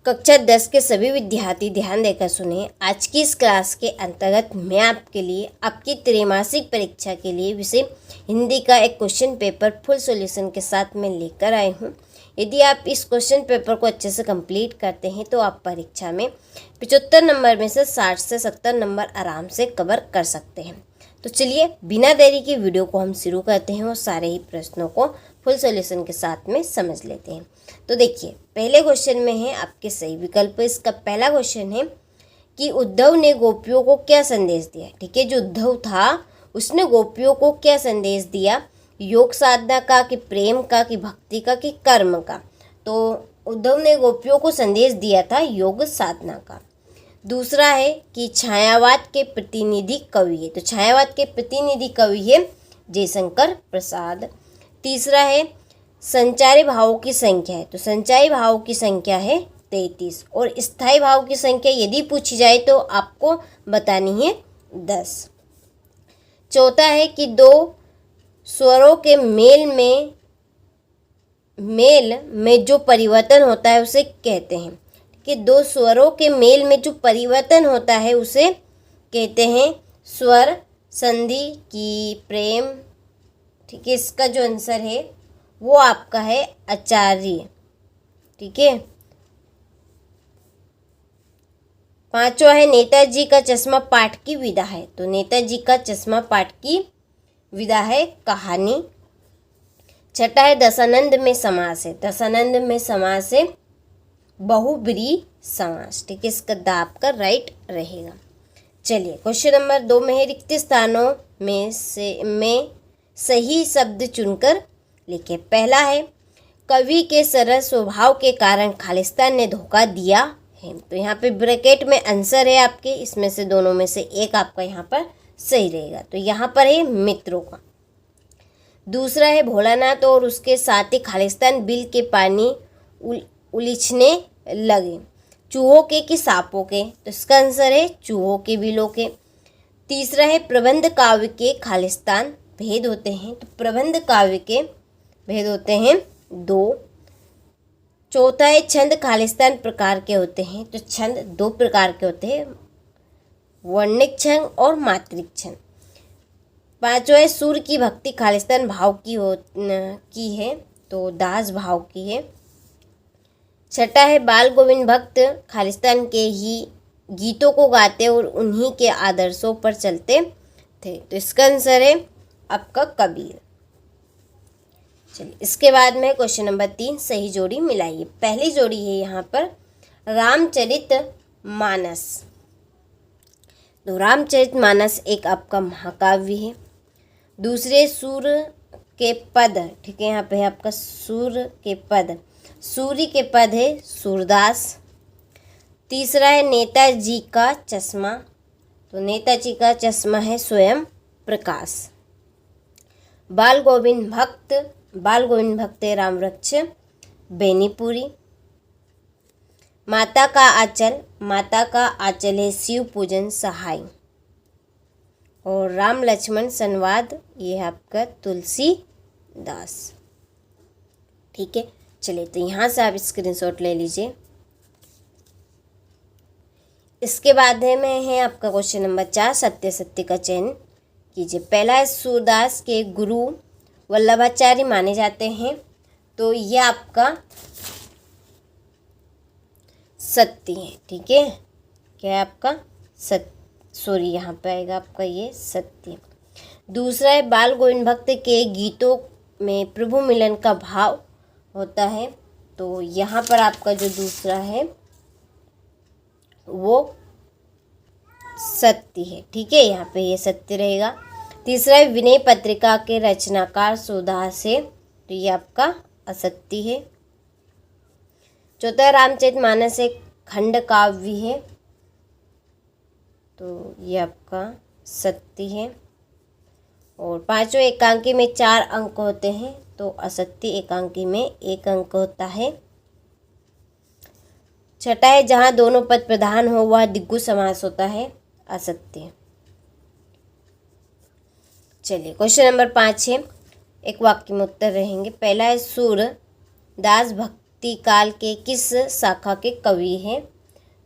कक्षा 10 के सभी विद्यार्थी ध्यान देकर सुने। आज की इस क्लास के अंतर्गत मैं आपके लिए आपकी त्रैमासिक परीक्षा के लिए विषय हिंदी का एक क्वेश्चन पेपर फुल सॉल्यूशन के साथ मैं लेकर आई हूँ। यदि आप इस क्वेश्चन पेपर को अच्छे से कंप्लीट करते हैं तो आप परीक्षा में 75 नंबर में से 60 से 70 नंबर आराम से कवर कर सकते हैं। तो चलिए बिना देरी के वीडियो को हम शुरू करते हैं और सारे ही प्रश्नों को फुल सॉल्यूशन के साथ में समझ लेते हैं। तो देखिए, पहले क्वेश्चन में है आपके सही विकल्प। इसका पहला क्वेश्चन है कि उद्धव ने गोपियों को क्या संदेश दिया। ठीक है, जो उद्धव था उसने गोपियों को क्या संदेश दिया, योग साधना का कि प्रेम का कि भक्ति का कि कर्म का। तो उद्धव ने गोपियों को संदेश दिया था योग साधना का। दूसरा है कि छायावाद के प्रतिनिधि कवि है, तो छायावाद के प्रतिनिधि कवि है जयशंकर प्रसाद। तीसरा है संचारी भावों की संख्या है, तो संचारी भावों की संख्या है 33 और स्थायी भाव की संख्या यदि पूछी जाए तो आपको बतानी है 10। चौथा है कि दो स्वरों के मेल में जो परिवर्तन होता है उसे कहते हैं कि दो स्वरों के मेल में जो परिवर्तन होता है उसे कहते हैं स्वर संधि की प्रेम। ठीक है, इसका जो आंसर है वो आपका है आचार्य। ठीक है, पांचवा है नेताजी का चश्मा पाठ की विधा है, तो नेताजी का चश्मा पाठ की विधा है कहानी। छठा है दशानंद में समास है, दशानंद में समास है बहुब्रीहि समास। ठीक है, इसका दाब का राइट रहेगा। चलिए क्वेश्चन नंबर 2 में है रिक्त स्थानों में सही शब्द चुनकर लिखे। पहला है कवि के सरल स्वभाव के कारण खालिस्तान ने धोखा दिया है, तो यहाँ पे ब्रैकेट में आंसर है आपके, इसमें से दोनों में से एक आपका यहाँ पर सही रहेगा। तो यहाँ पर है मित्रों का। दूसरा है भोलानाथ और उसके साथी खालिस्तान बिल के पानी उलीचने लगे, चूहों के कि सांपों के, तो इसका आंसर है चूहों के बिलों के। तीसरा है प्रबंध काव्य के खालिस्तान भेद होते हैं, तो प्रबंध काव्य के भेद होते हैं 2। चौथा है छंद खालिस्तान प्रकार के होते हैं, तो छंद 2 प्रकार के होते हैं, वर्णिक छंद और मात्रिक छंद। पांचवा है सूर्य की भक्ति खालिस्तान भाव की है, तो दास भाव की है। छठा है बाल गोविंद भक्त खालिस्तान के ही गीतों को गाते और उन्हीं के आदर्शों पर चलते थे, तो इसका आंसर है आपका कबीर। चलिए इसके बाद में क्वेश्चन नंबर 3 सही जोड़ी मिलाइए। पहली जोड़ी है यहाँ पर रामचरितमानस, तो रामचरितमानस एक आपका महाकाव्य है। दूसरे सूर्य के पद, ठीक है, यहाँ पे है आपका सूर्य के पद, सूर्य के पद है सूरदास। तीसरा है नेताजी का चश्मा, तो नेताजी का चश्मा है स्वयं प्रकाश। बाल गोविंद भक्त है रामवृक्ष बेनीपुरी। माता का आंचल है शिव पूजन सहाय। और राम लक्ष्मण संवाद ये है आपका तुलसीदास। ठीक है, चलिए तो यहाँ से आप स्क्रीनशॉट ले लीजिए। इसके बाद में है आपका क्वेश्चन नंबर 4 सत्य का चयन कीजिए। पहला है सूरदास के गुरु वल्लभाचार्य माने जाते हैं, तो ये आपका सत्य है। ठीक है, क्या है आपका यहाँ पे आएगा आपका ये सत्य। दूसरा है बाल गोविंद भक्त के गीतों में प्रभु मिलन का भाव होता है, तो यहाँ पर आपका जो दूसरा है वो सत्य है। ठीक है, यहाँ पे ये सत्य रहेगा। तीसरा है विनय पत्रिका के रचनाकार सूरदास है, तो ये आपका असत्य है। चौथा रामचरितमानस एक खंड काव्य है, तो ये आपका सत्य है। और पांचों एकांकी में 4 अंक होते हैं, तो असत्य। एकांकी में 1 अंक होता है। छठा है जहाँ दोनों पद प्रधान हो वह द्विगु समास होता है, असत्य। चलिए क्वेश्चन नंबर 5 है, एक वाक्य में उत्तर रहेंगे। पहला है सूरदास भक्ति काल के किस शाखा के कवि हैं?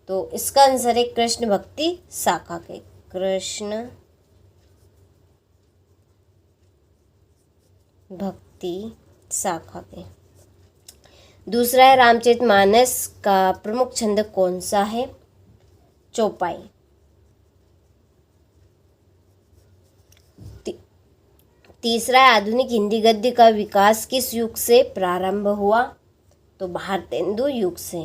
तो इसका आंसर है कृष्ण भक्ति शाखा के, कृष्ण भक्ति शाखा के। दूसरा है रामचरितमानस का प्रमुख छंद कौन सा है? चौपाई। तीसरा है आधुनिक हिंदी गद्य का विकास किस युग से प्रारंभ हुआ? तो भारतेंदु युग से।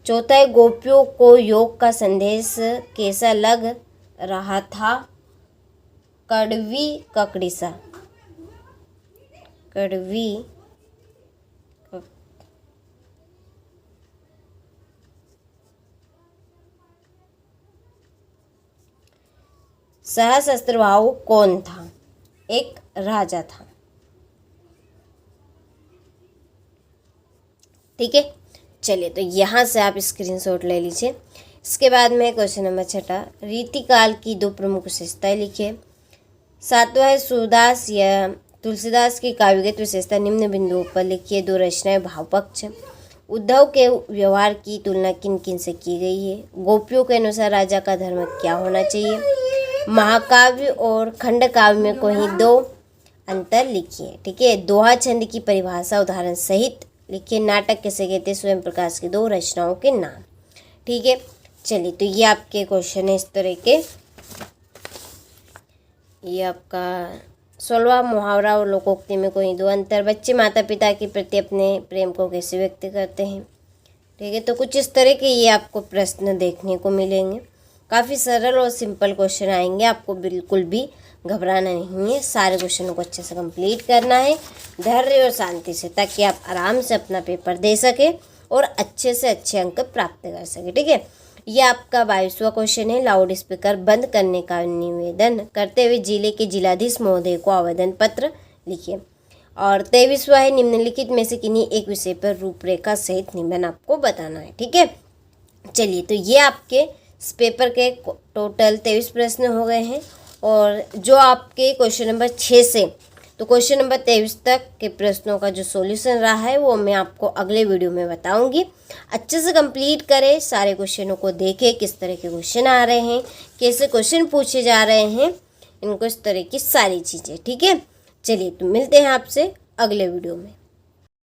चौथा है गोपियों को योग का संदेश कैसा लग रहा था? कड़वी ककड़ी सा, कड़वी सहस्त्रबाहु कौन था? एक राजा था। ठीक है, चलिए तो यहाँ से आप स्क्रीनशॉट ले लीजिए। इसके बाद में क्वेश्चन नंबर 6, रीतिकाल की 2 प्रमुख विशेषताएं लिखिए। 7वां है सूरदास या तुलसीदास की काव्यगत विशेषता निम्न बिंदुओं पर लिखिए। 2 रचनाएं भावपक्ष। उद्धव के व्यवहार की तुलना किन किन से की गई है? गोपियों के अनुसार राजा का धर्म क्या होना चाहिए? महाकाव्य और खंड काव्य में कोई 2 अंतर लिखिए। ठीक है, दोहा छंद की परिभाषा उदाहरण सहित लिखिए। नाटक किसे कहते हैं? स्वयं प्रकाश की 2 रचनाओं के नाम। ठीक है, चलिए तो ये आपके क्वेश्चन है इस तरह के। ये आपका 16वां मुहावरा और लोकोक्ति में कोई 2 अंतर। बच्चे माता पिता के प्रति अपने प्रेम को कैसे व्यक्त करते हैं? ठीक है, तो कुछ इस तरह के ये आपको प्रश्न देखने को मिलेंगे। काफ़ी सरल और सिंपल क्वेश्चन आएंगे, आपको बिल्कुल भी घबराना नहीं है। सारे क्वेश्चनों को अच्छे से कंप्लीट करना है धैर्य और शांति से, ताकि आप आराम से अपना पेपर दे सके और अच्छे से अच्छे अंक प्राप्त कर सके। ठीक है, ये आपका 22वां क्वेश्चन है। लाउड स्पीकर बंद करने का निवेदन करते हुए जिले के जिलाधीश महोदय को आवेदन पत्र लिखिए। और 23वां है निम्नलिखित में से किन्हीं एक विषय पर रूपरेखा सहित निबंध आपको बताना है। ठीक है, चलिए तो ये आपके इस पेपर के टोटल 23 प्रश्न हो गए हैं। और जो आपके क्वेश्चन नंबर 6 से तो क्वेश्चन नंबर 23 तक के प्रश्नों का जो सॉल्यूशन रहा है वो मैं आपको अगले वीडियो में बताऊंगी। अच्छे से कंप्लीट करें, सारे क्वेश्चनों को देखें किस तरह के क्वेश्चन आ रहे हैं, कैसे क्वेश्चन पूछे जा रहे हैं, इनको इस तरह की सारी चीज़ें। ठीक है, चलिए तो मिलते हैं आपसे अगले वीडियो में।